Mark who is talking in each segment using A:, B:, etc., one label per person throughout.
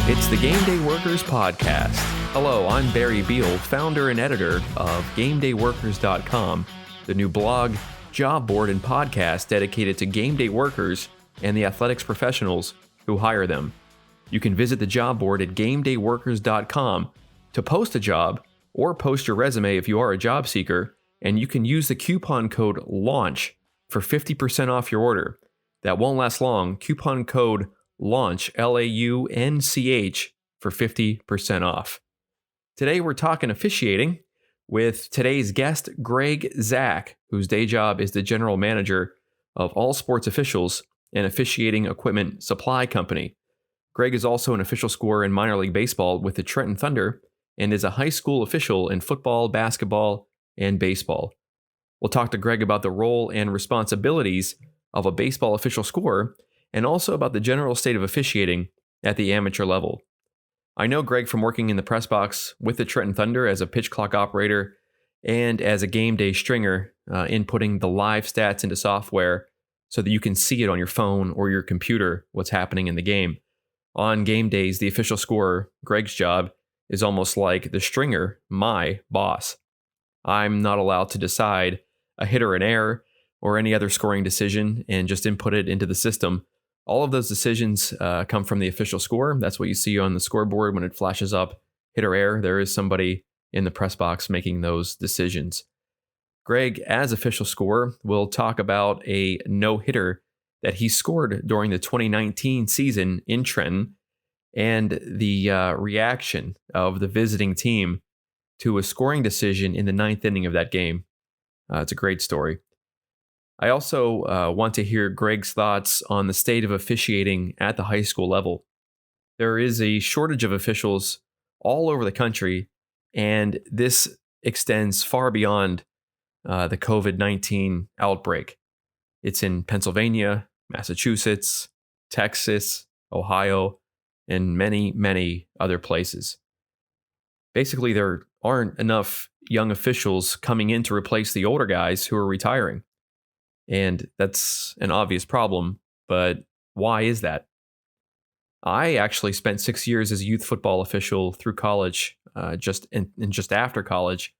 A: It's the Gameday Workers Podcast. Hello, I'm Barry Beal, founder and editor of GamedayWorkers.com, the new blog, job board, and podcast dedicated to game day workers and the athletics professionals who hire them. You can visit the job board at GamedayWorkers.com to post a job or post your resume if you are a job seeker, and you can use the coupon code LAUNCH for 50% off your order. That won't last long. Coupon code LAUNCH, LAUNCH, for 50% off. Today we're talking officiating with today's guest, Greg Zak, whose day job is the general manager of All Sports Officials, an officiating equipment supply company. Greg is also an official scorer in minor league baseball with the Trenton Thunder and is a high school official in football, basketball, and baseball. We'll talk to Greg about the role and responsibilities of a baseball official scorer and also about the general state of officiating at the amateur level. I know Greg from working in the press box with the Trenton Thunder as a pitch clock operator and as a game day stringer, inputting the live stats into software so that you can see it on your phone or your computer what's happening in the game. On game days, the official scorer, Greg's job, is almost like the stringer, my boss. I'm not allowed to decide a hit or an error or any other scoring decision and just input it into the system. All of those decisions come from the official score. That's what you see on the scoreboard when it flashes up, hit or error. There is somebody in the press box making those decisions. Greg, as official scorer, will talk about a no-hitter that he scored during the 2019 season in Trenton and the reaction of the visiting team to a scoring decision in the ninth inning of that game. It's a great story. I also want to hear Greg's thoughts on the state of officiating at the high school level. There is a shortage of officials all over the country, and this extends far beyond the COVID-19 outbreak. It's in Pennsylvania, Massachusetts, Texas, Ohio, and many, many other places. Basically, there aren't enough young officials coming in to replace the older guys who are retiring. And that's an obvious problem, but why is that? I actually spent 6 years as a youth football official through college, just after college.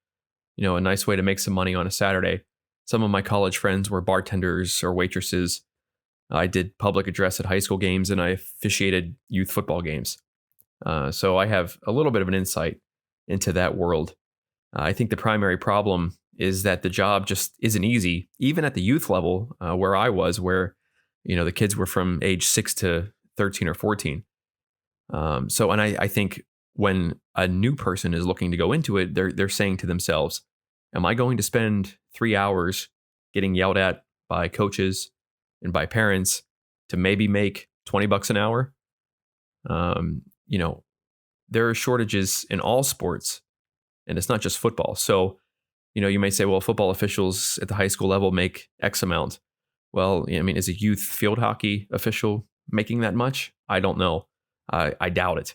A: You know, a nice way to make some money on a Saturday. Some of my college friends were bartenders or waitresses. I did public address at high school games, and I officiated youth football games. So I have a little bit of an insight into that world. I think the primary problem is that the job just isn't easy, even at the youth level where I was, where, you know, the kids were from age 6 to 13 or 14. I think when a new person is looking to go into it, they're saying to themselves, am I going to spend 3 hours getting yelled at by coaches and by parents to maybe make $20 an hour? There are shortages in all sports, and it's not just football. So, you know, you may say, well, football officials at the high school level make X amount. Well, I mean, is a youth field hockey official making that much? I don't know. I doubt it.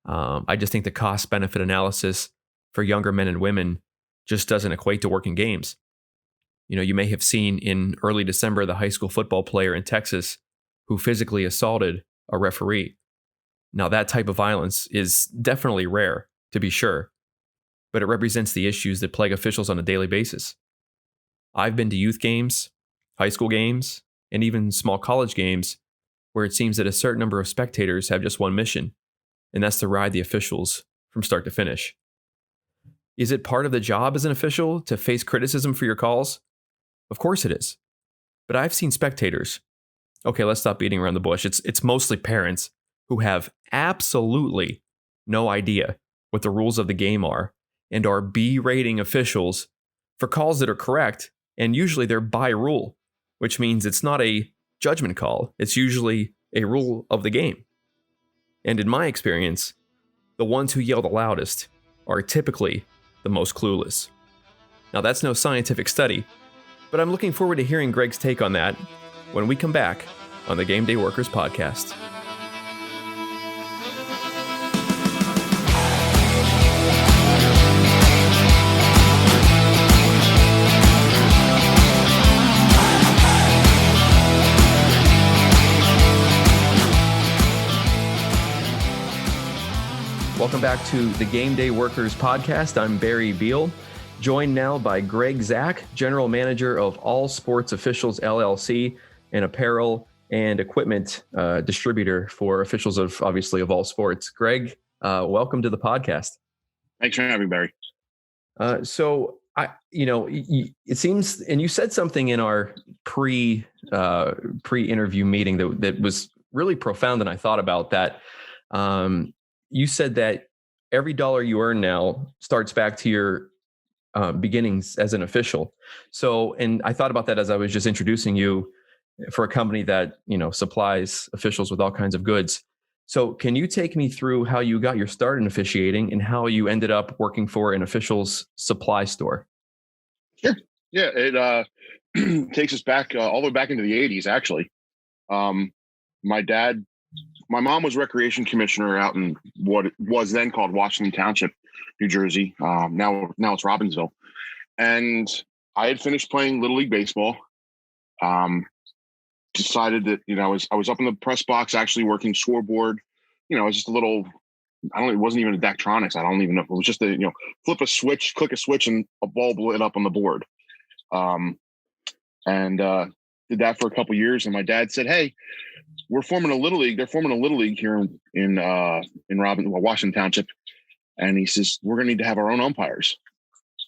A: I just think the cost-benefit analysis for younger men and women just doesn't equate to working games. You know, you may have seen in early December the high school football player in Texas who physically assaulted a referee. Now, that type of violence is definitely rare, to be sure, but it represents the issues that plague officials on a daily basis. I've been to youth games, high school games, and even small college games where it seems that a certain number of spectators have just one mission, and that's to ride the officials from start to finish. Is it part of the job as an official to face criticism for your calls? Of course it is. But I've seen spectators. Okay, let's stop beating around the bush. It's mostly parents who have absolutely no idea what the rules of the game are and are berating officials for calls that are correct, and usually they're by rule, which means it's not a judgment call. It's usually a rule of the game. And in my experience, the ones who yell the loudest are typically the most clueless. Now, that's no scientific study, but I'm looking forward to hearing Greg's take on that when we come back on the Gameday Workers Podcast. Welcome back to the Gameday Workers Podcast. I'm Barry Beal, joined now by Greg Zak, General Manager of All Sports Officials LLC, an apparel and equipment distributor for officials of all sports. Greg, welcome to the podcast.
B: Thanks for having me, Barry.
A: It seems, and you said something in our pre-interview meeting that was really profound, and I thought about that. You said that every dollar you earn now starts back to your beginnings as an official. So, and I thought about that as I was just introducing you for a company that, supplies officials with all kinds of goods. So can you take me through how you got your start in officiating and how you ended up working for an official's supply store?
B: Sure. Yeah, it takes us back all the way back into the 80s, actually. My mom was recreation commissioner out in what was then called Washington Township, New Jersey. Now it's Robbinsville. And I had finished playing Little League baseball. Decided that, I was up in the press box actually working scoreboard. It was just a little, it wasn't even a Daktronics. I don't even know. It was just flip a switch, click a switch, and a ball lit up on the board. Did that for a couple of years. And my dad said, "Hey, we're forming a Little League. They're forming a Little League here in Washington Township." And he says, "We're going to need to have our own umpires."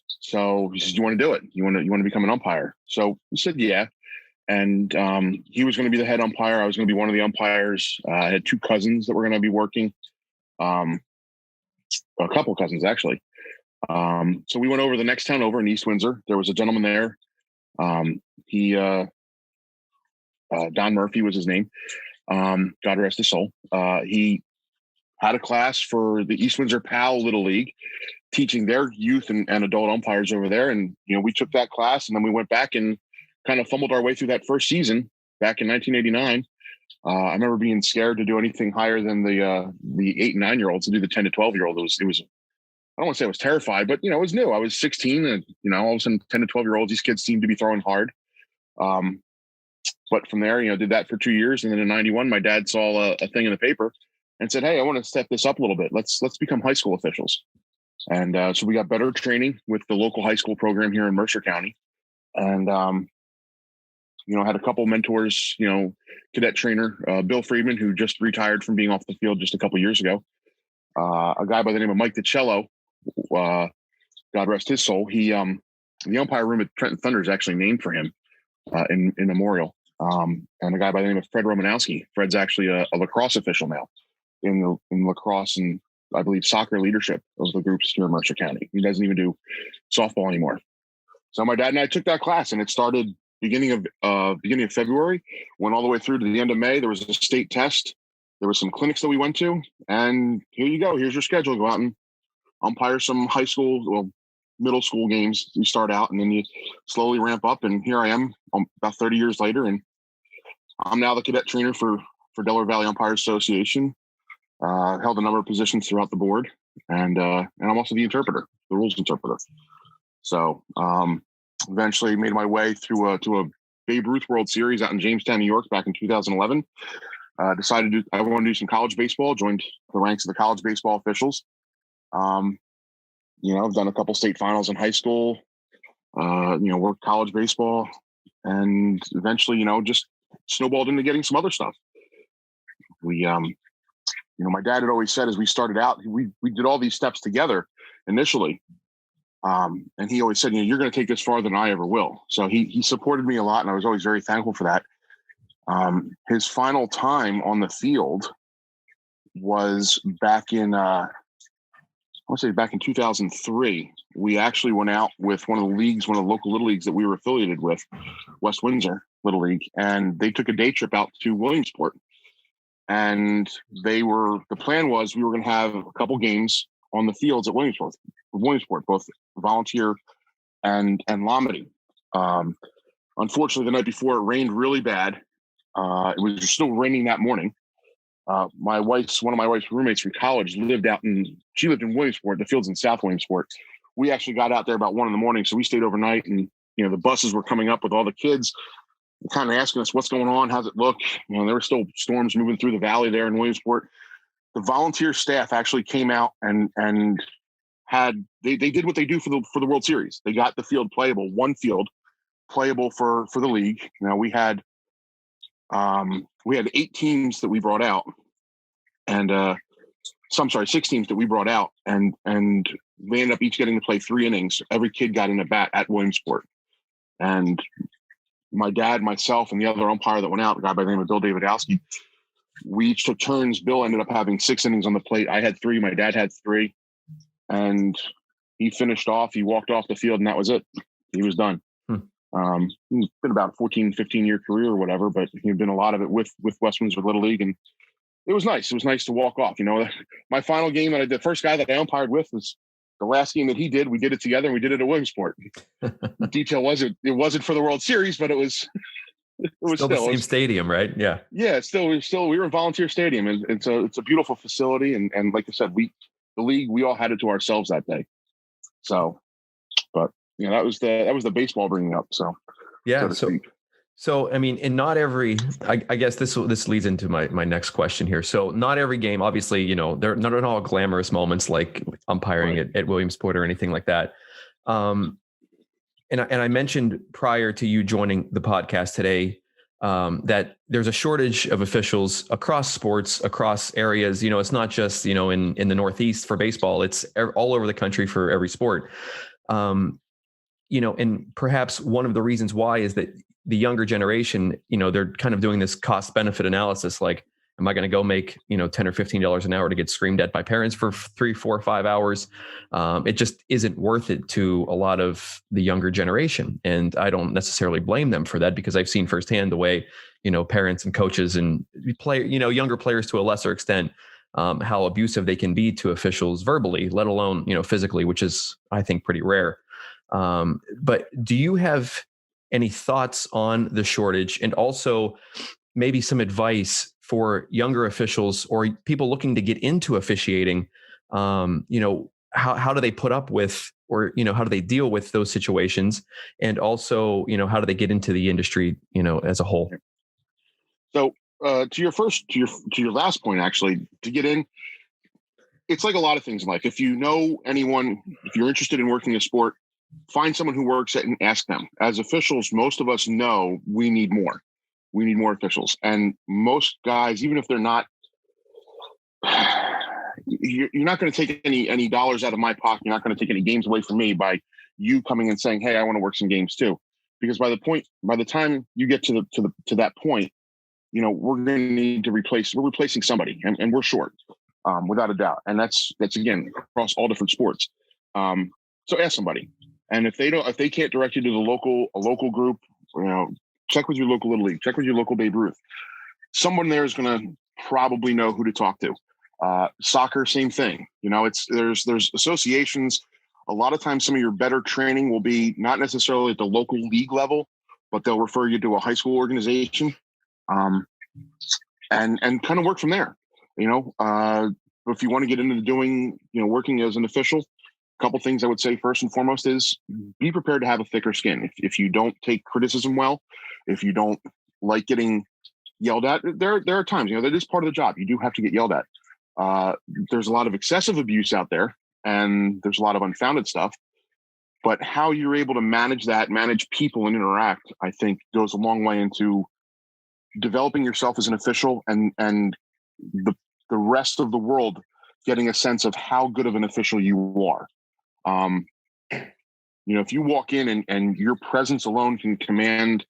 B: So he says, "You want to do it? You want to become an umpire?" So we said, "Yeah." And he was going to be the head umpire. I was going to be one of the umpires. I had two cousins that were going to be working. A couple of cousins, actually. So we went over the next town over in East Windsor. There was a gentleman there. Don Murphy was his name. God rest his soul. He had a class for the East Windsor PAL Little League, teaching their youth and adult umpires over there. And, we took that class, and then we went back and kind of fumbled our way through that first season back in 1989. I remember being scared to do anything higher than the 8 and 9-year-olds, to do the 10 to 12-year-old. It was, I don't want to say I was terrified, but, it was new. I was 16 and, all of a sudden 10 to 12-year-olds, these kids seemed to be throwing hard. But from there, did that for 2 years. And then in 91, my dad saw a thing in the paper and said, "Hey, I want to step this up a little bit. Let's become high school officials." And so we got better training with the local high school program here in Mercer County. And, had a couple mentors, cadet trainer, Bill Friedman, who just retired from being off the field just a couple years ago. A guy by the name of Mike DiCello, God rest his soul. He, the umpire room at Trenton Thunder is actually named for him in memorial. And a guy by the name of Fred Romanowski. Fred's actually a lacrosse official now in lacrosse and I believe soccer leadership of the groups here in Mercer County. He doesn't even do softball anymore. So my dad and I took that class, and it started beginning of February, went all the way through to the end of May. There was a state test. There were some clinics that we went to, and here you go. Here's your schedule. Go out and umpire some high school, middle school games. You start out, and then you slowly ramp up. And here I am, about 30 years later, and I'm now the cadet trainer for Delaware Valley Umpires Association. Held a number of positions throughout the board, and I'm also the interpreter, the rules interpreter. So eventually made my way through to a Babe Ruth World Series out in Jamestown, New York, back in 2011. Decided I wanted to do some college baseball. Joined the ranks of the college baseball officials. I've done a couple state finals in high school. Worked college baseball, and eventually, just snowballed into getting some other stuff. We, my dad had always said as we started out, we did all these steps together initially. And he always said, "You're going to take this farther than I ever will." So he supported me a lot, and I was always very thankful for that. His final time on the field was back in, back in 2003. We actually went out with one of the local little leagues that we were affiliated with, West Windsor Little League, and they took a day trip out to Williamsport. And the plan was we were going to have a couple games on the fields at Williamsport, both volunteer and Lomity. Unfortunately, the night before, it rained really bad. It was still raining that morning. One of my wife's roommates from college lived in Williamsport. The field's in South Williamsport. We actually got out there about 1 a.m. So we stayed overnight, and the buses were coming up with all the kids, kind of asking us what's going on, how's it look. There were still storms moving through the valley there in Williamsport. the volunteer staff actually came out and they did what they do for the World Series. They got the field playable, one field playable for the league. Now we had 8 teams that we brought out, and 6 teams that we brought out, and we ended up each getting to play 3 innings. Every kid got in a bat at Williamsport, and my dad, myself, and the other umpire that went out, a guy by the name of Bill Davidowski, we each took turns. Bill ended up having 6 innings on the plate. I had 3. My dad had 3. And he finished off. He walked off the field, and that was it. He was done. It's been about a 14, 15-year career or whatever, but he'd been a lot of it with West Windsor Little League. And it was nice. It was nice to walk off. You know, my final game that the first guy that I umpired with was the last game that he did. We did it together, and we did it at Williamsport. The detail was it wasn't for the World Series, but it was
A: still the same stadium, right? Yeah.
B: Yeah. We were in Volunteer Stadium, and it's a beautiful facility. And like I said, the league, we all had it to ourselves that day. So, but you know, that was the baseball bringing up. So,
A: yeah. So, I mean, and not every, I guess this leads into my next question here. So not every game, obviously, you know, they're not all glamorous moments like umpiring at Williamsport or anything like that. And I mentioned prior to you joining the podcast today, that there's a shortage of officials across sports, across areas. You know, it's not just, you know, in the Northeast for baseball, it's all over the country for every sport. You know, and perhaps one of the reasons why is that the younger generation, you know, they're kind of doing this cost benefit analysis. Like, am I going to go make, you know, $10 or $15 an hour to get screamed at by parents for 3, 4, 5 hours? It just isn't worth it to a lot of the younger generation. And I don't necessarily blame them for that, because I've seen firsthand the way, you know, parents and coaches and younger players to a lesser extent, how abusive they can be to officials verbally, let alone, you know, physically, which is, I think, pretty rare. But do you have any thoughts on the shortage, and also maybe some advice for younger officials or people looking to get into officiating? You know, how do they put up with, or, you know, how do they deal with those situations? And also, you know, how do they get into the industry, you know, as a whole?
B: So to your last point, actually, to get in, it's like a lot of things in life. If you know anyone, if you're interested in working a sport, find someone who works it and ask them. As officials, most of us know we need more. We need more officials. And most guys, even if they're not, you're not going to take any dollars out of my pocket. You're not going to take any games away from me by you coming and saying, "Hey, I want to work some games too." Because by the time you get to that point, you know, we're going to need to we're replacing somebody, and we're short, without a doubt. And that's again across all different sports. So ask somebody. And if they can't direct you to a local group, you know, check with your local Little League, check with your local Babe Ruth. Someone there is going to probably know who to talk to. Soccer, same thing. You know, there's associations. A lot of times, some of your better training will be not necessarily at the local league level, but they'll refer you to a high school organization, and kind of work from there. You know, if you want to get into working as an official, couple things I would say first and foremost is be prepared to have a thicker skin. If you don't take criticism well, if you don't like getting yelled at, there are times, you know, that is part of the job. You do have to get yelled at. There's a lot of excessive abuse out there, and there's a lot of unfounded stuff. But how you're able to manage people and interact, I think goes a long way into developing yourself as an official, and the rest of the world getting a sense of how good of an official you are. You know, if you walk in and your presence alone can command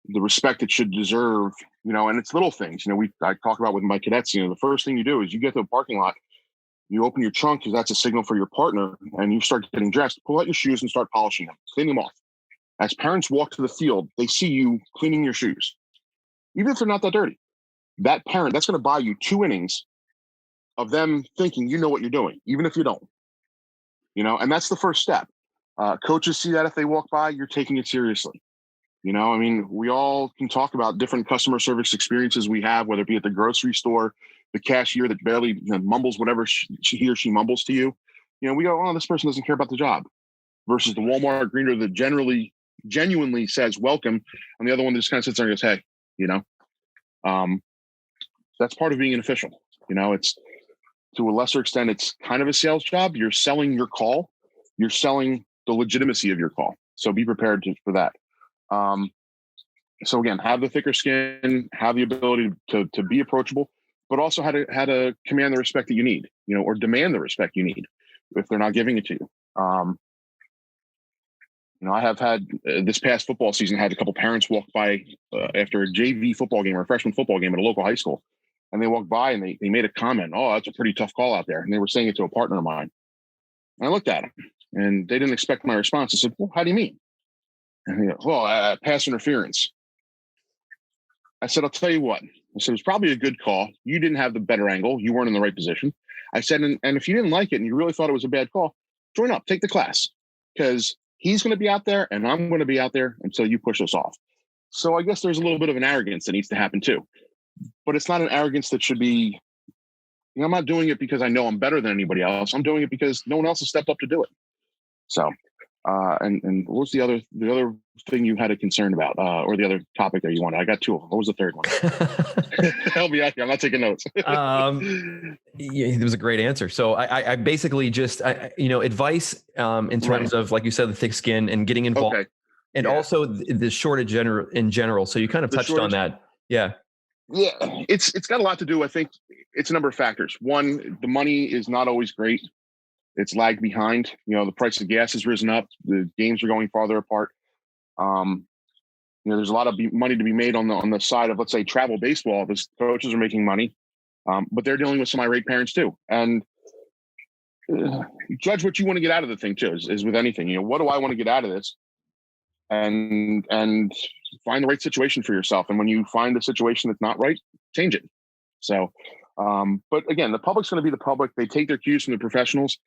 B: the respect it should deserve, you know, and it's little things, you know, I talk about with my cadets, you know, the first thing you do is you get to a parking lot, you open your trunk, because that's a signal for your partner, and you start getting dressed, pull out your shoes and start polishing them, clean them off. As parents walk to the field, they see you cleaning your shoes. Even if they're not that dirty, that parent, that's going to buy you 2 innings of them thinking you know what you're doing, even if you don't. You know, and that's the first step. Coaches see that if they walk by, you're taking it seriously. You know, I mean, we all can talk about different customer service experiences we have, whether it be at the grocery store, the cashier that barely mumbles whatever he or she mumbles to you. You know, we go, "Oh, this person doesn't care about the job," versus the Walmart greeter that genuinely says welcome, and the other one that just kind of sits there and goes, "Hey," you know. That's part of being an official. You know, it's to a lesser extent, it's kind of a sales job. You're selling your call. You're selling the legitimacy of your call. So be prepared for that. So again, have the thicker skin, have the ability to be approachable, but also how to command the respect that you need, or demand the respect you need if they're not giving it to you. I have had this past football season, had a couple parents walk by after a JV football game or a freshman football game at a local high school. And they walked by and they made a comment. Oh, that's a pretty tough call out there. And they were saying it to a partner of mine. And I looked at them and they didn't expect my response. I said, well, how do you mean? And he goes, well, pass interference. I said, I'll tell you what. I said, it's probably a good call. You didn't have the better angle. You weren't in the right position. I said, and if you didn't like it and you really thought it was a bad call, join up, take the class, because he's going to be out there and I'm going to be out there until you push us off. So I guess there's a little bit of an arrogance that needs to happen too. But it's not an arrogance that should be, I'm not doing it because I know I'm better than anybody else. I'm doing it because no one else has stepped up to do it. So, and what was the other thing you had a concern about, or the other topic that you wanted? I got two of them. What was the third one? Help me out here. I'm not taking notes.
A: Yeah, it was a great answer. So I basically just, advice in terms of, like you said, the thick skin and getting involved, and also the shortage in general. So you kind of touched on that. Yeah.
B: Yeah, it's got a lot to do. I think it's a number of factors. One, the money is not always great. It's lagged behind. The price of gas has risen up. The games are going farther apart. There's a lot of money to be made on the side of, let's say, travel baseball. The coaches are making money, but they're dealing with some irate parents too. And judge what you want to get out of the thing too. Is with anything. What do I want to get out of this? And find the right situation for yourself. And when you find a situation that's not right, change it. So, but again, the public's going to be the public. They take their cues from the professionals,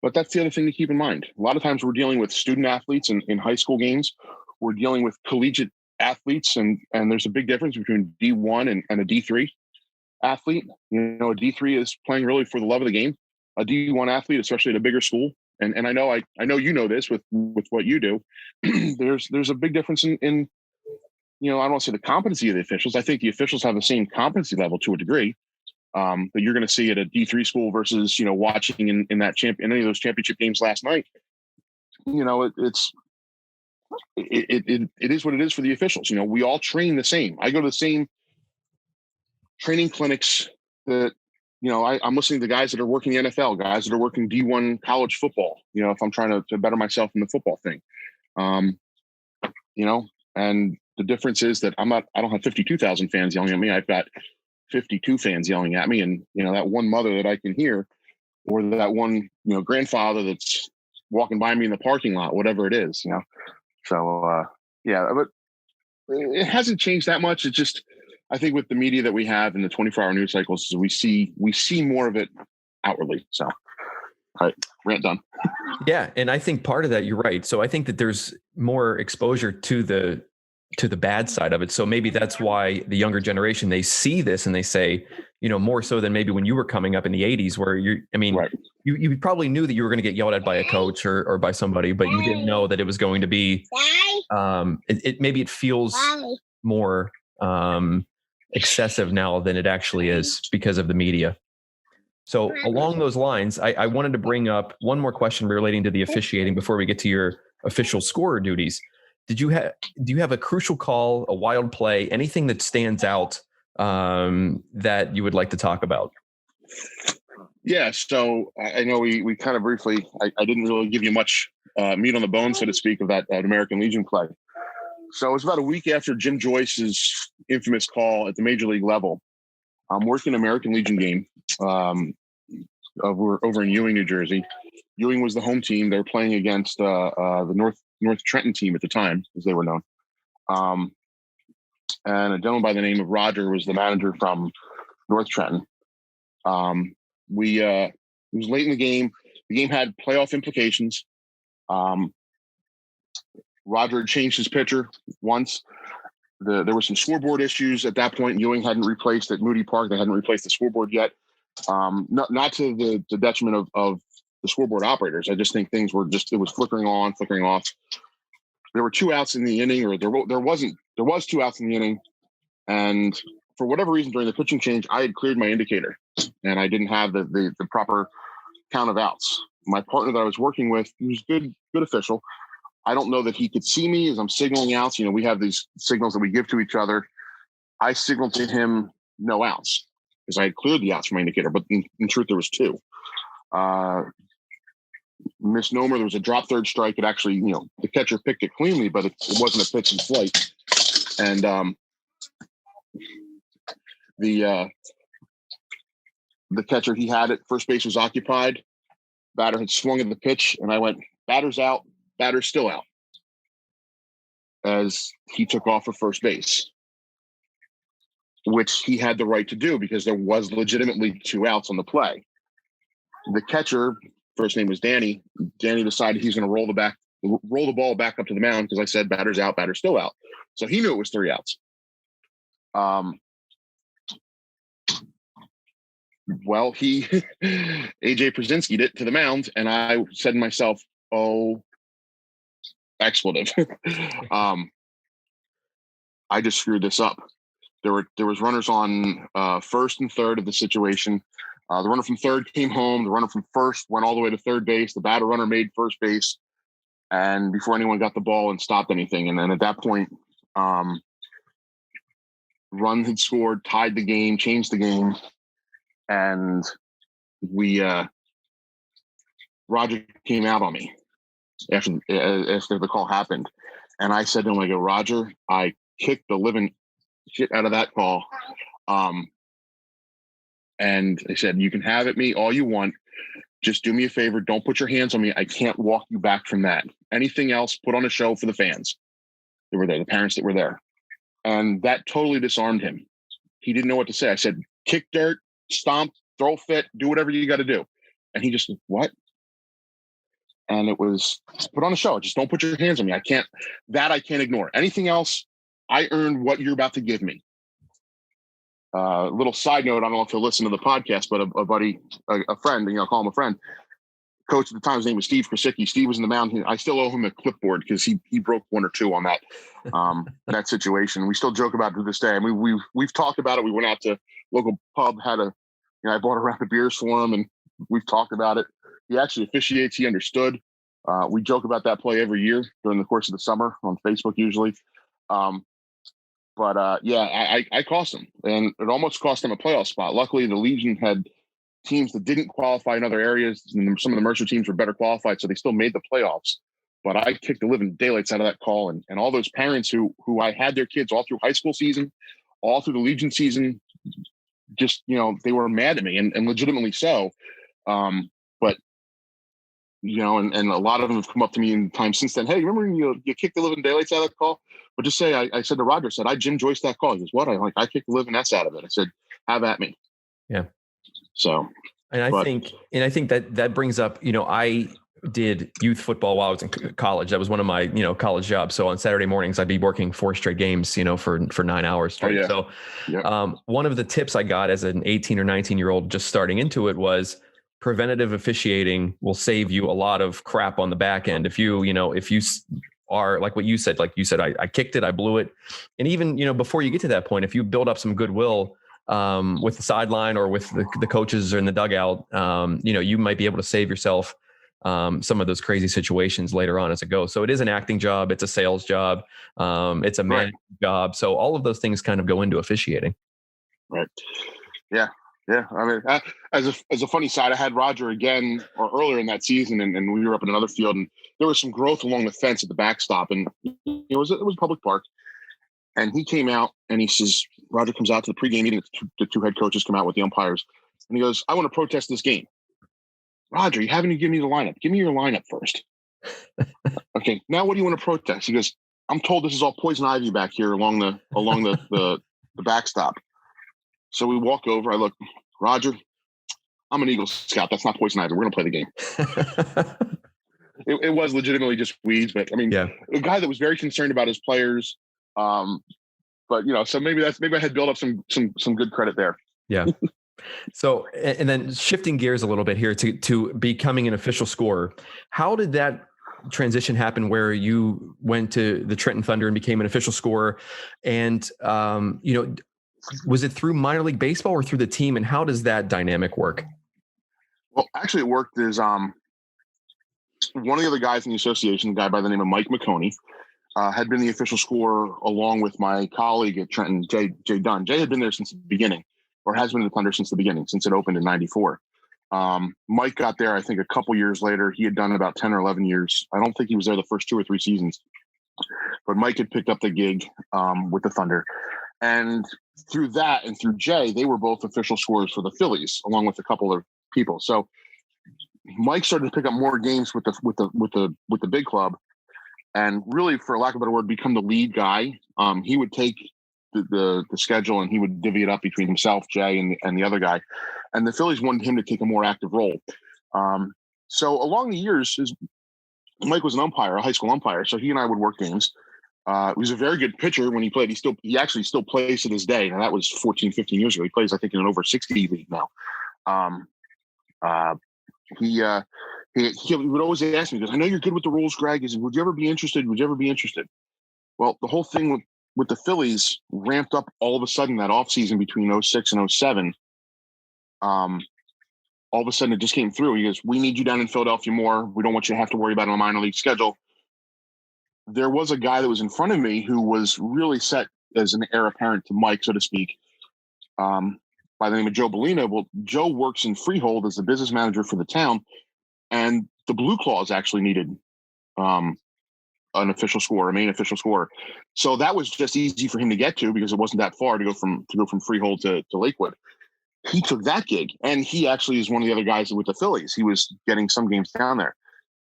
B: but that's the other thing to keep in mind. A lot of times we're dealing with student athletes in high school games. We're dealing with collegiate athletes, and there's a big difference between D1 and a D3 athlete. A D3 is playing really for the love of the game. A D1 athlete, especially at a bigger school, and I know this with what you do. there's a big difference in I don't want to say the competency of the officials. I think the officials have the same competency level to a degree that you're going to see at a D3 school versus watching in any of those championship games last night. It is what it is for the officials. We all train the same. I go to the same training clinics that I'm listening to guys that are working the NFL, guys that are working D1 college football, if I'm trying to better myself in the football thing. And the difference is that I don't have 52,000 fans yelling at me. I've got 52 fans yelling at me. And, that one mother that I can hear, or that one, grandfather that's walking by me in the parking lot, whatever it is, So, but it hasn't changed that much. It's just, I think with the media that we have in the 24-hour news cycles, we see more of it outwardly. So, all right, rant done.
A: Yeah. And I think part of that, you're right. So I think that there's more exposure to the bad side of it. So maybe that's why the younger generation, they see this and they say, more so than maybe when you were coming up in the 80s where right. you probably knew that you were going to get yelled at by a coach or by somebody, but you didn't know that it was going to be, maybe it feels more excessive now than it actually is because of the media. So along those lines, I wanted to bring up one more question relating to the officiating before we get to your official scorer duties. Do you have a crucial call, a wild play, anything that stands out that you would like to talk about?
B: Yeah. So I know we kind of briefly, I didn't really give you much meat on the bone, so to speak, of that American Legion play. So it was about a week after Jim Joyce's infamous call at the major league level. I'm working an American Legion game over in Ewing, New Jersey. Ewing was the home team. They were playing against the North Trenton team at the time, as they were known. And a gentleman by the name of Roger was the manager from North Trenton. It was late in the game. The game had playoff implications. Roger had changed his pitcher once. There were some scoreboard issues at that point. Ewing hadn't replaced at Moody Park. They hadn't replaced the scoreboard yet. Not to the detriment of the scoreboard operators. I just think things were it was flickering on, flickering off. There were 2 outs in the inning, or there was 2 outs in the inning. And for whatever reason, during the pitching change, I had cleared my indicator. and I didn't have the proper count of outs. My partner that I was working with, he was good official. I don't know that he could see me as I'm signaling outs. We have these signals that we give to each other. I signaled to him no outs because I had cleared the outs from my indicator, but in truth, there was two. Misnomer, there was a drop third strike. It actually, the catcher picked it cleanly, but it wasn't a pitch in flight. And the catcher, he had it. First base was occupied. Batter had swung at the pitch, and I went, batter's out, batter's still out, as he took off for first base, which he had the right to do because there was legitimately two outs on the play. The catcher, first name was Danny. Danny decided he's going to roll the ball back up to the mound because I said batter's out, batter's still out. So he knew it was three outs. Well, he AJ Przinsky'd it to the mound, and I said to myself, "Oh, expletive!" I just screwed this up. There was runners on first and third of the situation. The runner from third came home. The runner from first went all the way to third base. The batter runner made first base, and before anyone got the ball and stopped anything, and then at that point, run had scored, tied the game, changed the game. And Roger came out on me after the call happened. And I said to him, I go, Roger, I kicked the living shit out of that call. And I said, you can have at me all you want. Just do me a favor. Don't put your hands on me. I can't walk you back from that. Anything else, put on a show for the fans that were there, the parents that were there. And that totally disarmed him. He didn't know what to say. I said, kick dirt, stomp, throw fit, do whatever you got to do. And he just, what? And it was, put on a show. Just don't put your hands on me. I can't ignore. Anything else, I earned what you're about to give me. Little side note, I don't know if you'll listen to the podcast, but a buddy, a friend, call him a friend, coach at the time, his name was Steve Krasicki. Steve was in the mound. I still owe him a clipboard because he broke one or two on that that situation. We still joke about it to this day. I mean, we've talked about it. We went out to local pub, I bought a rack of beers for him, and we've talked about it. He actually officiates. He understood. We joke about that play every year during the course of the summer on Facebook usually. But I cost him, and it almost cost him a playoff spot. Luckily, the Legion had teams that didn't qualify in other areas, and some of the Mercer teams were better qualified, so they still made the playoffs. But I kicked the living daylights out of that call, and all those parents who I had their kids all through high school season, all through the Legion season, just they were mad at me, and legitimately so. But and a lot of them have come up to me in time since then. Hey, remember you kicked the living daylights out of that call? But just say I said to Roger, I Jim Joyce that call. He goes, what? I kicked the living S out of it. I said, have at me.
A: Yeah.
B: So,
A: I think that brings up, I did youth football while I was in college. That was one of my, college jobs. So on Saturday mornings, I'd be working 4 straight games, for 9 hours straight. Oh, yeah. So yep. One of the tips I got as an 18 or 19-year-old just starting into it was preventative officiating will save you a lot of crap on the back end. If you are like what you said, I kicked it, I blew it. And even, before you get to that point, if you build up some goodwill with the sideline or with the coaches or in the dugout, you might be able to save yourself some of those crazy situations later on as it goes. So it is an acting job. It's a sales job. It's a management job. So all of those things kind of go into officiating.
B: Right. Yeah. Yeah. I mean, as a funny side, I had Roger again or earlier in that season, and we were up in another field, and there was some growth along the fence at the backstop, and it was a public park. And he came out and he says, Roger comes out to the pregame meeting. The two head coaches come out with the umpires, and he goes, I want to protest this game. Roger, you haven't even given me the lineup. Give me your lineup first. Okay, now what do you want to protest? He goes, I'm told this is all poison ivy back here along the backstop. So we walk over. I look, Roger, I'm an Eagle Scout. That's not poison ivy. We're going to play the game. It was legitimately just weeds, but I mean, a guy that was very concerned about his players. But so maybe I had built up some good credit there.
A: Yeah. So, and then shifting gears a little bit here to becoming an official scorer. How did that transition happen where you went to the Trenton Thunder and became an official scorer? And, was it through minor league baseball or through the team? And how does that dynamic work?
B: Well, actually, it worked as one of the other guys in the association, a guy by the name of Mike McConey, had been the official scorer along with my colleague at Trenton, Jay Dunn. Jay had been there since the beginning, or has been in the Thunder since the beginning, since it opened in '94. Mike got there, I think, a couple years later. He had done about 10 or 11 years. I don't think he was there the first 2 or 3 seasons, but Mike had picked up the gig with the Thunder. And through that and through Jay, they were both official scorers for the Phillies, along with a couple of people. So Mike started to pick up more games with the big club, and really, for lack of a better word, become the lead guy. He would take the schedule and he would divvy it up between himself, Jay, and the other guy. And the Phillies wanted him to take a more active role. So along the years, Mike was an umpire, a high school umpire. So he and I would work games. He was a very good pitcher when he played. He actually still plays to this day. Now that was 14, 15 years ago. He plays, I think, in an over 60 league now. He would always ask me, he goes, I know you're good with the rules, Greg. He said, would you ever be interested? Would you ever be interested? Well, the whole thing with the Phillies ramped up all of a sudden that offseason between 06 and 07. All of a sudden it just came through. He goes, we need you down in Philadelphia more. We don't want you to have to worry about it on a minor league schedule. There was a guy that was in front of me who was really set as an heir apparent to Mike, so to speak, by the name of Joe Bellina. Well, Joe works in Freehold as the business manager for the town, and the Blue Claws actually needed an official scorer, a main official scorer. So that was just easy for him to get to because it wasn't that far to go from Freehold to Lakewood. He took that gig, and he actually is one of the other guys with the Phillies. He was getting some games down there.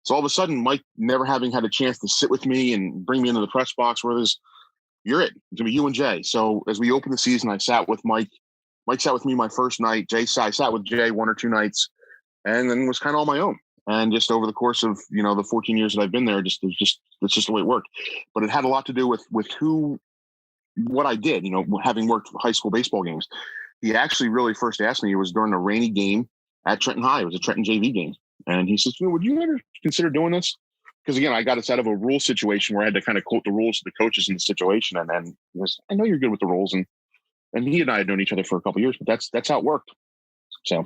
B: So all of a sudden, Mike, never having had a chance to sit with me and bring me into the press box, where there's, you're it. It's going to be you and Jay. So as we opened the season, I sat with Mike. Mike sat with me my first night. I sat with Jay 1 or 2 nights, and then was kind of on my own. And just over the course of, the 14 years that I've been there, it's just the way it worked. But it had a lot to do with what I did, having worked high school baseball games. He actually really first asked me, it was during a rainy game at Trenton High. It was a Trenton JV game. And he says, would you ever consider doing this? Because again, I got us out of a rule situation where I had to kind of quote the rules to the coaches in the situation. And he goes, I know you're good with the rules. And he and I had known each other for a couple of years, but that's how it worked. So.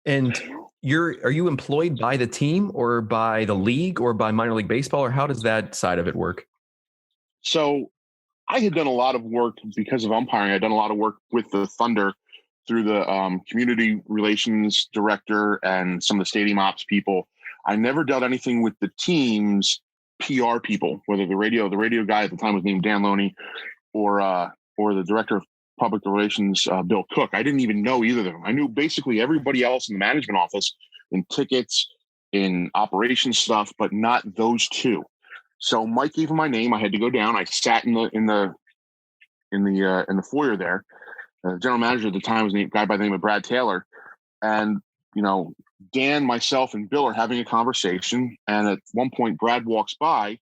A: And are you employed by the team or by the league or by minor league baseball, or how does that side of it work?
B: So I had done a lot of work because of umpiring. I'd done a lot of work with the Thunder through the community relations director and some of the stadium ops people. I never dealt anything with the team's PR people, whether the radio guy at the time was named Dan Loney or the director of public relations, Bill Cook. I didn't even know either of them. I knew basically everybody else in the management office, in tickets, in operations stuff, but not those two. So Mike gave him my name. I had to go down. I sat in the foyer there. The general manager at the time was a guy by the name of Brad Taylor, and Dan, myself, and Bill are having a conversation. And at one point, Brad walks by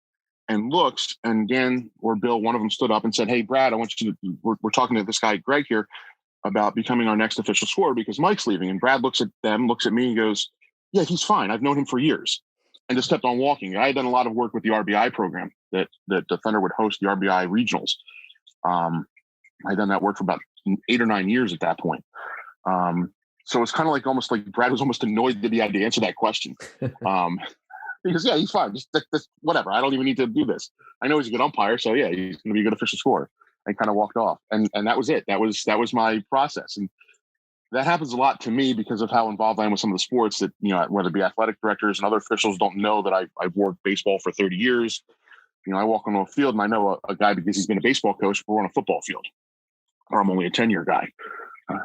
B: and looks, and Dan or Bill, one of them stood up and said, "Hey, Brad, I want you to. We're talking to this guy Greg here about becoming our next official scorer because Mike's leaving." And Brad looks at them, looks at me, and goes, "Yeah, he's fine. I've known him for years." And just kept on walking. I had done a lot of work with the RBI program that the Thunder would host the RBI regionals. I'd done that work for about 8 or 9 years at that point. So it's kind of like almost like Brad was almost annoyed that he had to answer that question. Because yeah, he's fine. Just whatever. I don't even need to do this. I know he's a good umpire, so yeah, he's going to be a good official scorer. And kind of walked off, and that was it. That was my process, and that happens a lot to me because of how involved I am with some of the sports that, whether it be athletic directors and other officials don't know that I've worked baseball for 30 years. I walk onto a field and I know a guy because he's been a baseball coach, but we're on a football field, or I'm only a 10-year guy.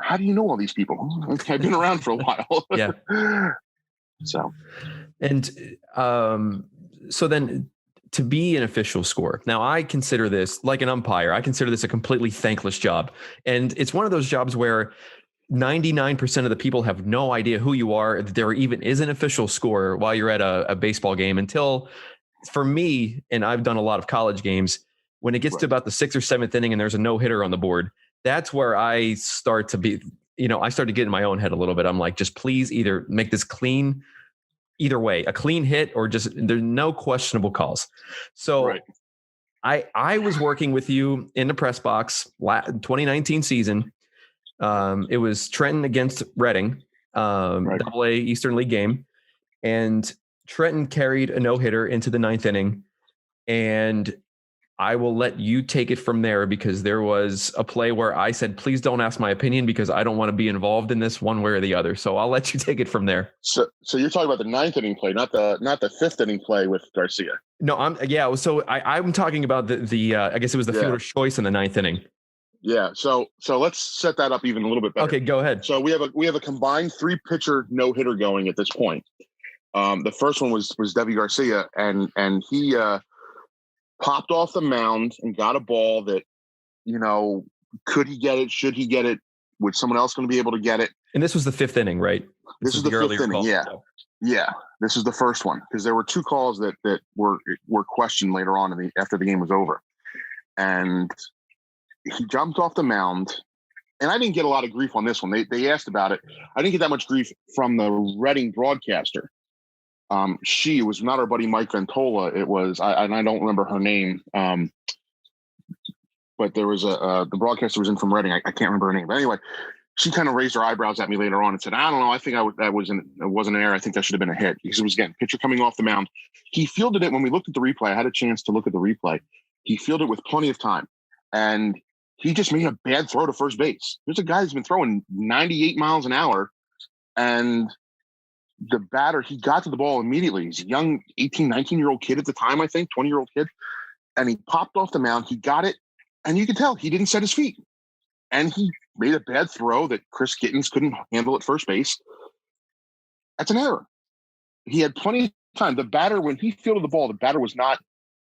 B: How do you know all these people? I've been around for a while.
A: Yeah.
B: So.
A: And so then to be an official scorer, now I consider this like an umpire. I consider this a completely thankless job. And it's one of those jobs where 99% of the people have no idea who you are, that there even is an official scorer while you're at a baseball game until, for me, and I've done a lot of college games, when it gets to about the 6th or 7th inning and there's a no-hitter on the board, that's where I start to be, I start to get in my own head a little bit. I'm like, just please either make this clean, either way, a clean hit or just there's no questionable calls. So I was working with you in the press box 2019 season. It was Trenton against Reading,
B: Right.
A: AA Eastern League game. And Trenton carried a no-hitter into the ninth inning. And I will let you take it from there, because there was a play where I said, please don't ask my opinion, because I don't want to be involved in this one way or the other. So I'll let you take it from there.
B: So you're talking about the ninth inning play, not the fifth inning play with Garcia.
A: No, I'm talking about the I guess it was the fielder's choice in the ninth inning.
B: Yeah. So let's set that up even a little bit better.
A: Okay, go ahead.
B: So we have a combined 3-pitcher no-hitter going at this point. The first one was Debbie Garcia, and he popped off the mound and got a ball that, could he get it? Should he get it? Was someone else going to be able to get it?
A: And this was the fifth inning, right?
B: This is the fifth inning. Yeah. Yeah. This is the first one, because there were 2 calls that were questioned later on after the game was over. And he jumped off the mound, and I didn't get a lot of grief on this one. They asked about it. I didn't get that much grief from the Reading broadcaster. It was not our buddy Mike Ventola. It was, I don't remember her name. But there was the broadcaster was in from Reading. I can't remember her name. But anyway, she kind of raised her eyebrows at me later on and said, I don't know. I think it wasn't an error. I think that should have been a hit, because it was, again, pitcher coming off the mound. He fielded it when we looked at the replay. I had a chance to look at the replay. He fielded it with plenty of time, and he just made a bad throw to first base. There's a guy who's been throwing 98 miles an hour, and the batter, he got to the ball immediately. He's a young 18, 19-year-old kid at the time, I think, 20-year-old kid. And he popped off the mound. He got it, and you could tell he didn't set his feet. And he made a bad throw that Chris Gittins couldn't handle at first base. That's an error. He had plenty of time. The batter, when he fielded the ball, the batter was not,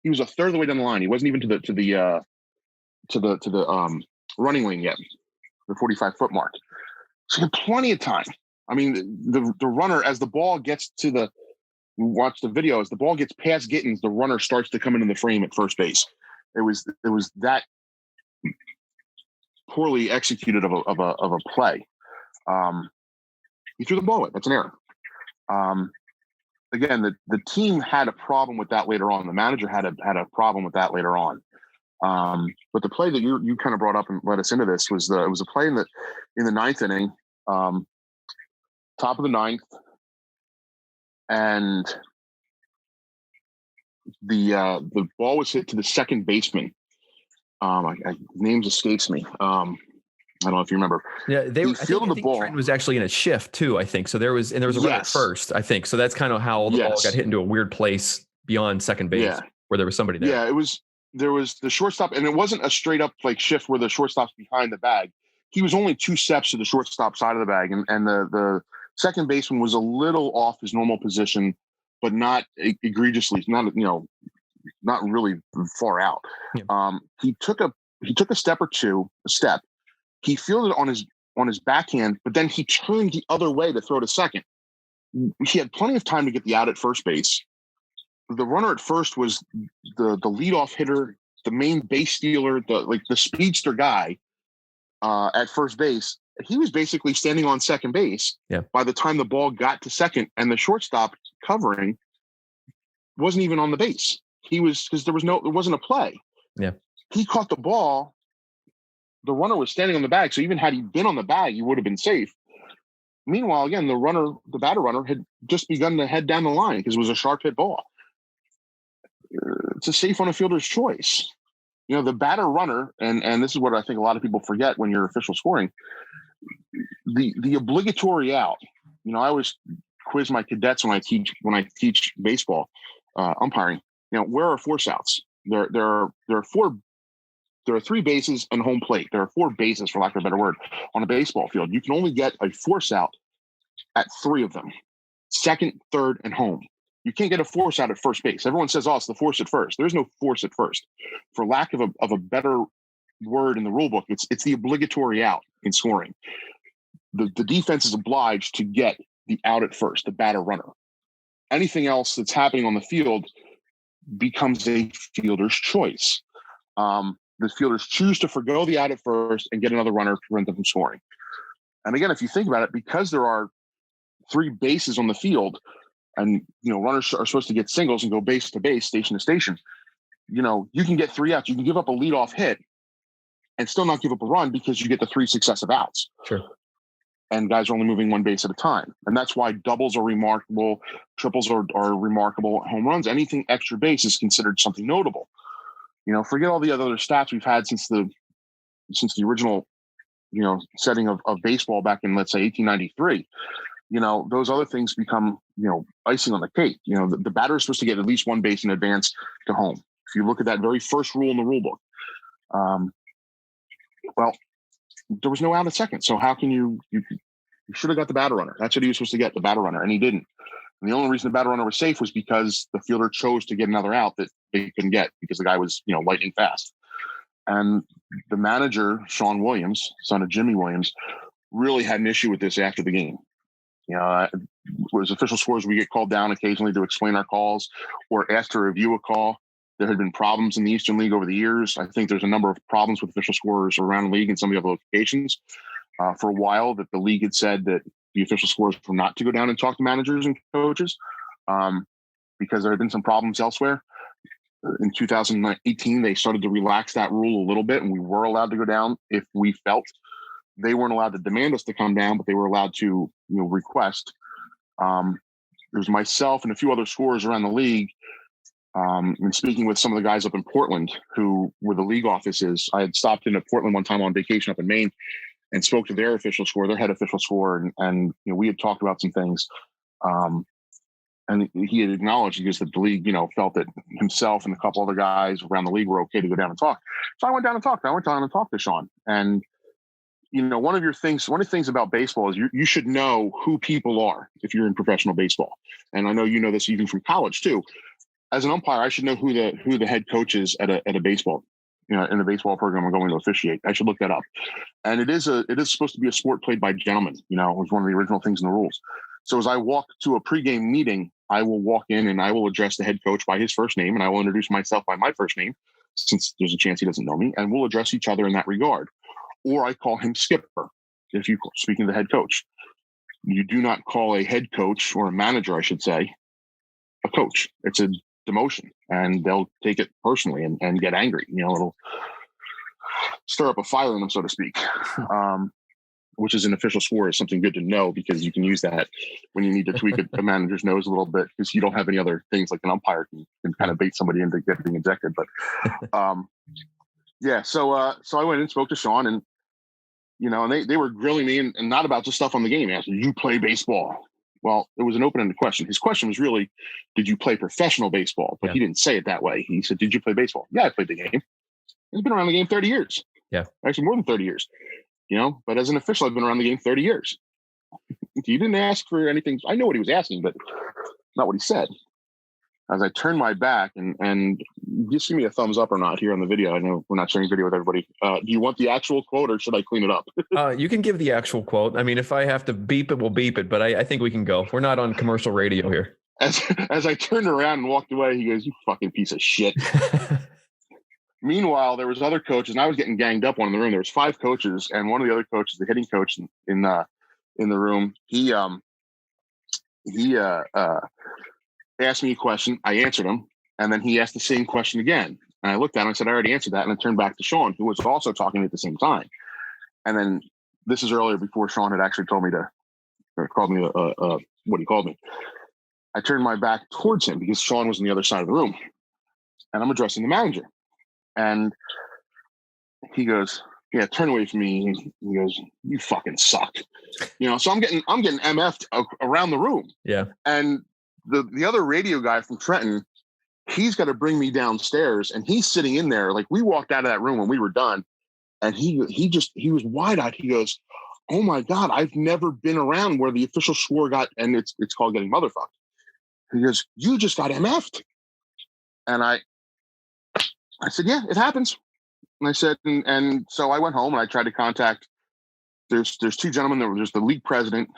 B: he was a third of the way down the line. He wasn't even to the running lane yet, the 45-foot mark. So he had plenty of time. I mean, the runner, as the ball gets to watch the video, as the ball gets past Gittins, the runner starts to come into the frame at first base. It was that poorly executed of a play. He threw the ball away. That's an error. Again, the team had a problem with that later on. The manager had a problem with that later on. But the play that you kind of brought up and led us into this was it was a play in the ninth inning. Top of the ninth, and the ball was hit to the second baseman. Names escapes me. I don't know if you remember.
A: Yeah, I think the ball. Trent was actually in a shift too, I think. So there was a runner at first, I think. So that's kind of how the ball got hit into a weird place beyond second base, where there was somebody there.
B: Yeah, there was the shortstop, and it wasn't a straight up shift where the shortstop's behind the bag. He was only 2 steps to the shortstop side of the bag, and the second baseman was a little off his normal position, but not egregiously, not really far out. Yeah. He took a step or two. He fielded on his backhand, but then he turned the other way to throw to second. He had plenty of time to get the out at first base. The runner at first was the leadoff hitter, the main base stealer, the speedster guy at first base. He was basically standing on second base by the time the ball got to second, and the shortstop covering wasn't even on the base. He was, because there wasn't a play.
A: Yeah.
B: He caught the ball. The runner was standing on the bag. So even had he been on the bag, he would have been safe. Meanwhile, again, the batter runner had just begun to head down the line because it was a sharp hit ball. It's a safe on a fielder's choice. The batter runner, and this is what I think a lot of people forget when you're official scoring, the obligatory out. I always quiz my cadets when I teach baseball umpiring. Where are force outs? There are 3 bases and home plate. There are 4 bases, for lack of a better word, on a baseball field. You can only get a force out at 3 of them: second, third, and home. You can't get a force out at first base. Everyone says, "Oh, it's the force at first." There's no force at first. For lack of a better word in the rule book, it's the obligatory out in scoring. The defense is obliged to get the out at first, the batter runner. Anything else that's happening on the field becomes a fielder's choice. The fielders choose to forgo the out at first and get another runner to prevent them from scoring. And again, if you think about it, because there are 3 bases on the field, and runners are supposed to get singles and go base to base, station to station, you can get 3 outs. You can give up a leadoff hit and still not give up a run because you get the 3 successive outs.
A: Sure.
B: And guys are only moving 1 base at a time. And that's why doubles are remarkable. Triples are remarkable. Home runs, anything extra base is considered something notable. Forget all the other stats we've had since the original, setting of baseball back in, let's say, 1893. Those other things become, icing on the cake. The batter is supposed to get at least 1 base in advance to home. If you look at that very first rule in the rule book, well, there was no out at second. So how can you should have got the batter runner. That's what he was supposed to get, the batter runner, and he didn't. And the only reason the batter runner was safe was because the fielder chose to get another out that they couldn't get because the guy was, lightning fast. And the manager, Sean Williams, son of Jimmy Williams, really had an issue with this after the game. As official scorers, we get called down occasionally to explain our calls or asked to review a call. There had been problems in the Eastern League over the years. I think there's a number of problems with official scorers around the league and some of the other locations. For a while, that the league had said that the official scorers were not to go down and talk to managers and coaches because there had been some problems elsewhere. In 2018, they started to relax that rule a little bit, and we were allowed to go down if we felt. They weren't allowed to demand us to come down, but they were allowed to, request. There's myself and a few other scorers around the league. And speaking with some of the guys up in Portland who were the league offices, I had stopped in at Portland one time on vacation up in Maine and spoke to their official scorer, their head official scorer, and we had talked about some things. And he had acknowledged because the league, felt that himself and a couple other guys around the league were okay to go down and talk. So I went down and talked. I went down and talked to Sean. And one of the things about baseball is you should know who people are if you're in professional baseball. And I know you know this even from college too. As an umpire, I should know who the head coach is at a baseball, in a baseball program I'm going to officiate. I should look that up. And it is supposed to be a sport played by gentlemen. It was one of the original things in the rules. So as I walk to a pregame meeting, I will walk in and I will address the head coach by his first name, and I will introduce myself by my first name, since there's a chance he doesn't know me, and we'll address each other in that regard. Or I call him Skipper, if you speaking to the head coach. You do not call a head coach, or a manager, I should say, a coach. It's a demotion, and they'll take it personally and get angry. It'll stir up a fire in them, so to speak. Which is an official score is something good to know, because you can use that when you need to tweak a manager's nose a little bit, because you don't have any other things like an umpire can kind of bait somebody into getting ejected. But yeah, so I went and spoke to Sean, and and they were grilling me and not about just stuff on the game. He asked, "Did you play baseball?" Well, it was an open-ended question. His question was really, "Did you play professional baseball?" But He didn't say it that way. He said, "Did you play baseball?" Yeah, I played the game. I've been around the game 30 years.
A: Yeah,
B: actually more than 30 years. But as an official, I've been around the game 30 years. He didn't ask for anything. I know what he was asking, but not what he said. As I turned my back, and just give me a thumbs up or not here on the video. I know we're not sharing video with everybody. Do you want the actual quote, or should I clean it up?
A: You can give the actual quote. I mean, if I have to beep it, we'll beep it, but I think we can go. We're not on commercial radio here.
B: As I turned around and walked away, he goes, "You fucking piece of shit." Meanwhile, there was other coaches, and I was getting ganged up on in the room. There was 5 coaches, and one of the other coaches, the hitting coach in the room, he asked me a question. I answered him, and then he asked the same question again. And I looked at him and said, "I already answered that." And I turned back to Sean, who was also talking at the same time. And then this is earlier, before Sean had actually told me called me what he called me. I turned my back towards him because Sean was on the other side of the room, and I'm addressing the manager. And he goes, "Yeah, turn away from me." He goes, "You fucking suck." So I'm getting MF'd around the room.
A: Yeah. And
B: the other radio guy from Trenton, he's got to bring me downstairs, and he's sitting in there. Like, we walked out of that room when we were done, and he was wide-eyed. He goes, "Oh my God, I've never been around where the official score got," and it's called getting motherfucked. He goes, "You just got MF'd." And I said, "Yeah, it happens." And I said, and so I went home and I tried to contact, there's 2 gentlemen. There's the league president,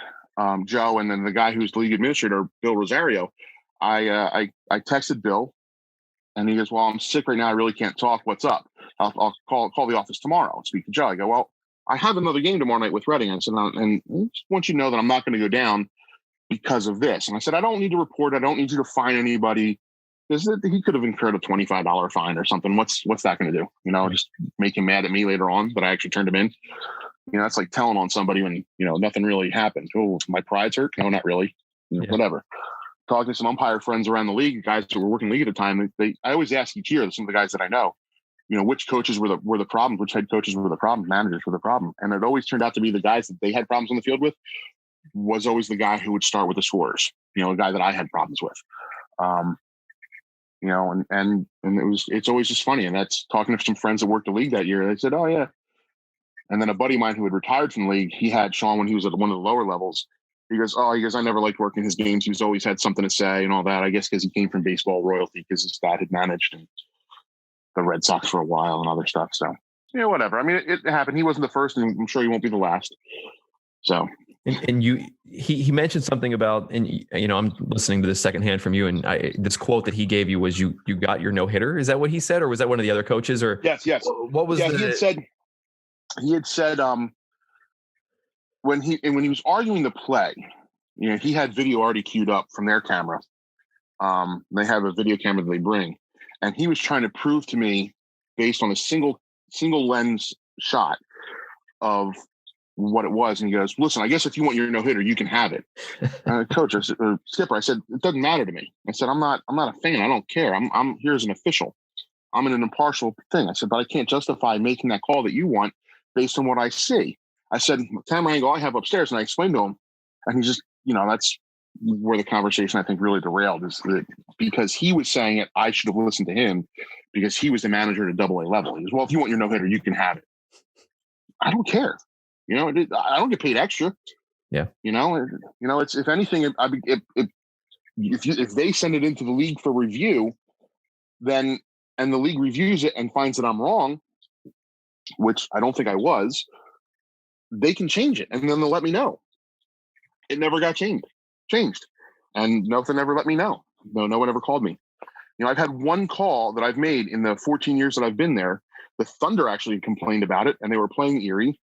B: Joe, and then the guy who's the league administrator, Bill Rosario. I texted Bill, and he goes, "Well, I'm sick right now. I really can't talk. What's up? I'll call the office tomorrow and speak to Joe." I go, "Well, I have another game tomorrow night with Reading." I said, "And I just want you to know that I'm not going to go down because of this." And I said, "I don't need to report. I don't need you to fine anybody. because he could have incurred a $25 fine or something. What's that going to do? Just make him mad at me later on, but I actually turned him in. That's like telling on somebody when, nothing really happened. Oh, my pride's hurt. No, not really. Whatever. Talking to some umpire friends around the league, guys who were working league at the time, I always ask each year, some of the guys that I know, which coaches were the problem, which head coaches were the problem, managers were the problem. And it always turned out to be the guys that they had problems on the field with was always the guy who would start with the scorers, the guy that I had problems with. And it's always just funny. And that's talking to some friends that worked the league that year. They said, oh yeah. And then a buddy of mine who had retired from the league, he had Sean when he was at one of the lower levels. He goes, I never liked working his games. He's always had something to say and all that. I guess because he came from baseball royalty because his dad had managed the Red Sox for a while and other stuff. So, whatever. I mean, it happened. He wasn't the first, and I'm sure he won't be the last. So.
A: And he mentioned something about, and I'm listening to this secondhand from you, and this quote that he gave you was you got your no-hitter. Is that what he said, or was that one of the other coaches? Or
B: yes.
A: What was
B: he had said when he was arguing the play, he had video already queued up from their camera. They have a video camera that they bring, and he was trying to prove to me based on a single lens shot of what it was. And he goes, listen, I guess if you want your no-hitter, you can have it. Coach, Skipper, I said, it doesn't matter to me. I said, I'm not a fan. I don't care. I'm here as an official. I'm in an impartial thing. I said, but I can't justify making that call that you want based on what I see. I said, camera angle I have upstairs, and I explained to him, and he just, that's where the conversation I think really derailed, is that because he was saying it, I should have listened to him because he was the manager at AA level. He goes, well, if you want your no-hitter, you can have it. I don't care. I don't get paid extra.
A: Yeah.
B: It's, if anything, if they send it into the league for review, then, and the league reviews it and finds that I'm wrong, which I don't think I was, they can change it. And then they'll let me know. It never got changed. And nothing ever let me know. No one ever called me. I've had one call that I've made in the 14 years that I've been there. The Thunder actually complained about it, and they were playing Erie.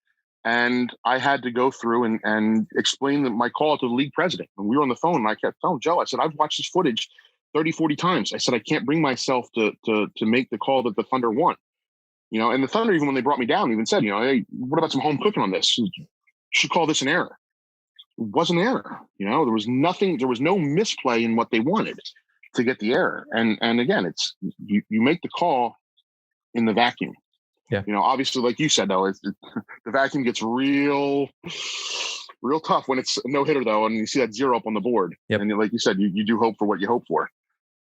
B: And I had to go through and explain my call to the league president. And we were on the phone, and I kept telling Joe, I said, I've watched this footage 30, 40 times. I said, I can't bring myself to make the call that the Thunder want. And the Thunder, even when they brought me down, even said, hey, what about some home cooking on this? You should call this an error. It wasn't an error. There was no misplay in what they wanted to get the error. And again, it's, you make the call in the vacuum.
A: Yeah.
B: Obviously, like you said, though, the vacuum gets real tough when it's a no-hitter, though, and you see that 0 up on the board.
A: Yep.
B: And like you said, you do hope for what you hope for.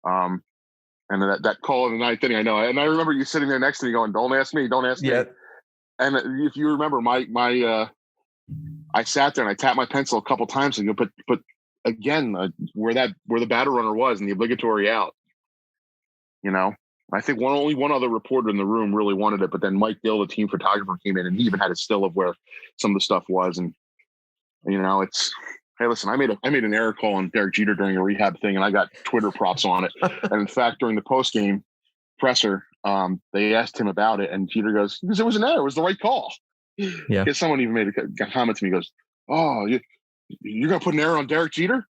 B: And that call in the 9th inning, I know. And I remember you sitting there next to me going, don't ask me.
A: Yeah.
B: And if you remember, I sat there and I tapped my pencil a couple times and go, but again, where the batter runner was and the obligatory out, I think only one other reporter in the room really wanted it, but then Mike Dill, the team photographer, came in and he even had a still of where some of the stuff was. And, it's, hey, listen, I made an error call on Derek Jeter during a rehab thing, and I got Twitter props on it. And in fact, during the post-game presser, they asked him about it, and Jeter goes, because it was an error, it was the right call.
A: Yeah.
B: Because someone even made a comment to me, goes, oh, you're going to put an error on Derek Jeter?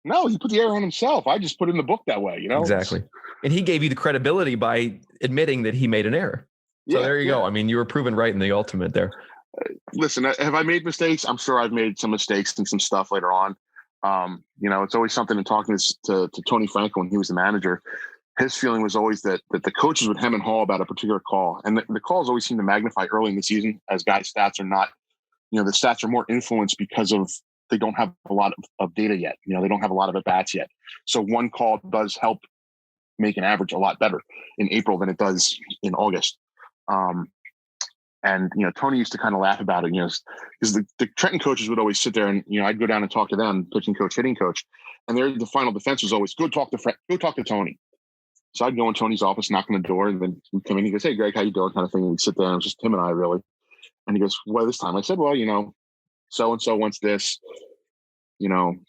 B: No, he put the error on himself. I just put it in the book that way,
A: Exactly. And he gave you the credibility by admitting that he made an error. So there you go. I mean, you were proven right in the ultimate there.
B: Listen, have I made mistakes? I'm sure I've made some mistakes and some stuff later on. It's always something in talking to Tony Franco when he was the manager. His feeling was always that the coaches would hem and haw about a particular call. And the calls always seem to magnify early in the season as guys' stats are not, the stats are more influenced because of they don't have a lot of data yet. They don't have a lot of at-bats yet. So one call does help make an average a lot better in April than it does in August. And Tony used to kind of laugh about it, because the Trenton coaches would always sit there and, I'd go down and talk to them, pitching coach, hitting coach. And the final defense was always, go talk to Tony. So I'd go in Tony's office, knock on the door, and then we'd come in. He goes, hey, Greg, how you doing? Kind of thing. And we'd sit there, and it was just him and I, really. And he goes, well, this time? I said, well, so-and-so wants this, And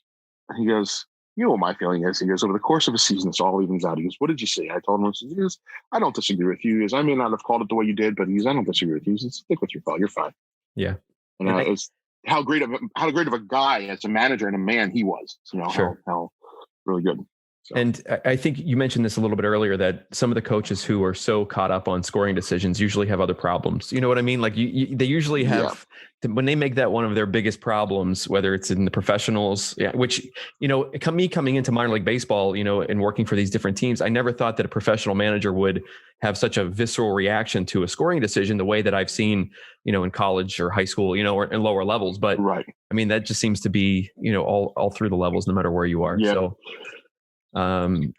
B: he goes, what my feeling is? He goes, over the course of a season, this all evens out. He goes, what did you see? I told him, he goes, I don't disagree with you. He goes, I may not have called it the way you did, but he goes, I don't disagree with you. He says, stick with your call. You're fine.
A: Yeah.
B: And it was how great of a guy as a manager and a man he was.
A: Sure.
B: How really good. So.
A: And I think you mentioned this a little bit earlier, that some of the coaches who are so caught up on scoring decisions usually have other problems. You know what I mean? Like they usually have, when they make that one of their biggest problems, whether it's in the professionals, which, me coming into minor league baseball, and working for these different teams, I never thought that a professional manager would have such a visceral reaction to a scoring decision the way that I've seen, in college or high school, or in lower levels. But
B: right.
A: I mean, that just seems to be, all through the levels, no matter where you are.
B: Yeah.
A: So, and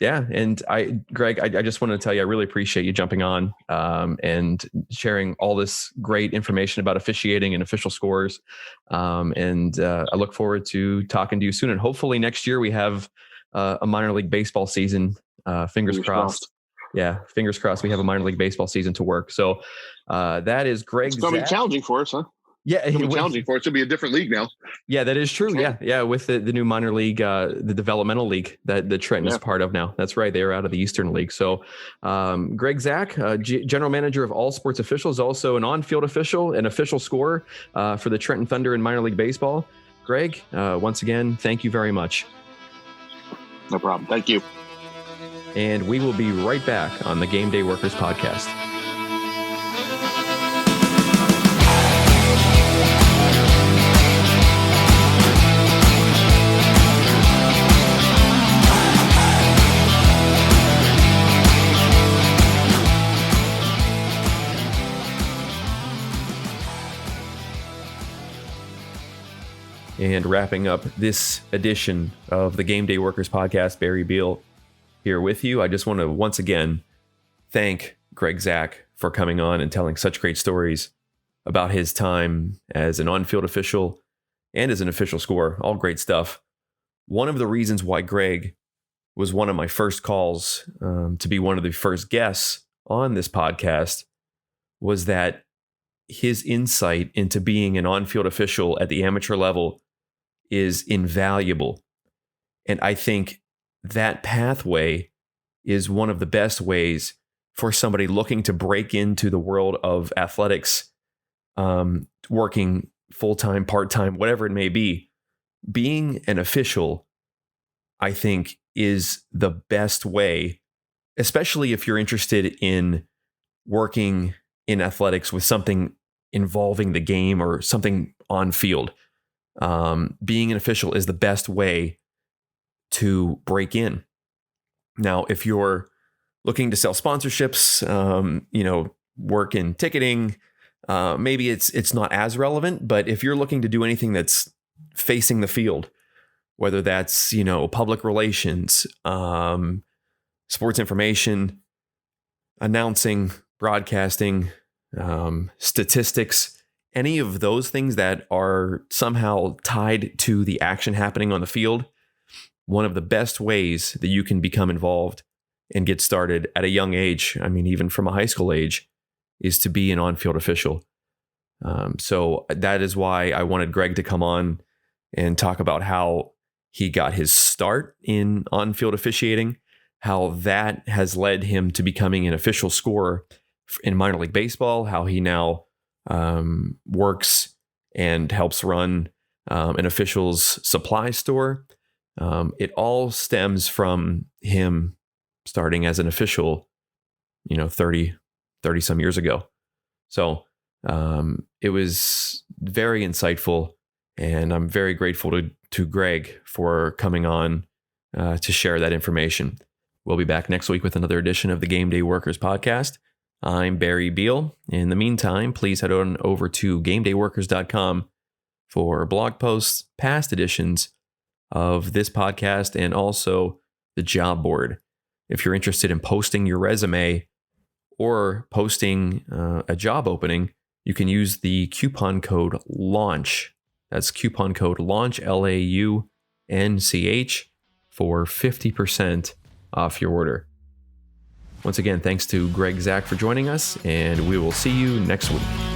A: Greg, I just wanted to tell you, I really appreciate you jumping on, and sharing all this great information about officiating and official scores. And I look forward to talking to you soon. And hopefully next year we have a minor league baseball season, fingers crossed. Yeah. Fingers crossed. We have a minor league baseball season to work. So, that is Greg Zak.
B: It's going to be challenging for us, huh?
A: Yeah,
B: it'll be challenging for it to be a different league now.
A: Yeah, that is true. Yeah. With the new minor league, the developmental league that the Trenton is part of now. That's right. They are out of the Eastern League. So, Greg Zak, general manager of All Sports Officials, also an on-field official, an official scorer for the Trenton Thunder in minor league baseball. Greg, once again, thank you very much.
B: No problem. Thank you.
A: And we will be right back on the Gameday Workers Podcast. And wrapping up this edition of the Gameday Workers Podcast, Barry Beal here with you. I just want to once again thank Greg Zak for coming on and telling such great stories about his time as an on-field official and as an official scorer. All great stuff. One of the reasons why Greg was one of my first calls to be one of the first guests on this podcast was that his insight into being an on-field official at the amateur level is invaluable. And I think that pathway is one of the best ways for somebody looking to break into the world of athletics, working full-time, part-time, whatever it may be. Being an official, I think, is the best way, especially if you're interested in working in athletics with something involving the game or something on field. Being an official is the best way to break in. Now, if you're looking to sell sponsorships, work in ticketing, maybe it's not as relevant. But if you're looking to do anything that's facing the field, whether that's public relations, sports information, announcing, broadcasting, statistics, any of those things that are somehow tied to the action happening on the field, one of the best ways that you can become involved and get started at a young age, I mean, even from a high school age, is to be an on-field official. So that is why I wanted Greg to come on and talk about how he got his start in on-field officiating, how that has led him to becoming an official scorer in minor league baseball, how he now works and helps run an official's supply store. It all stems from him starting as an official, 30 some years ago. So it was very insightful, and I'm very grateful to Greg for coming on to share that information. We'll be back next week with another edition of the Gameday Workers Podcast. I'm Barry Beal. In the meantime, please head on over to GameDayWorkers.com for blog posts, past editions of this podcast, and also the job board. If you're interested in posting your resume or posting a job opening, you can use the coupon code LAUNCH. That's coupon code LAUNCH, LAUNCH, for 50% off your order. Once again, thanks to Greg Zak for joining us, and we will see you next week.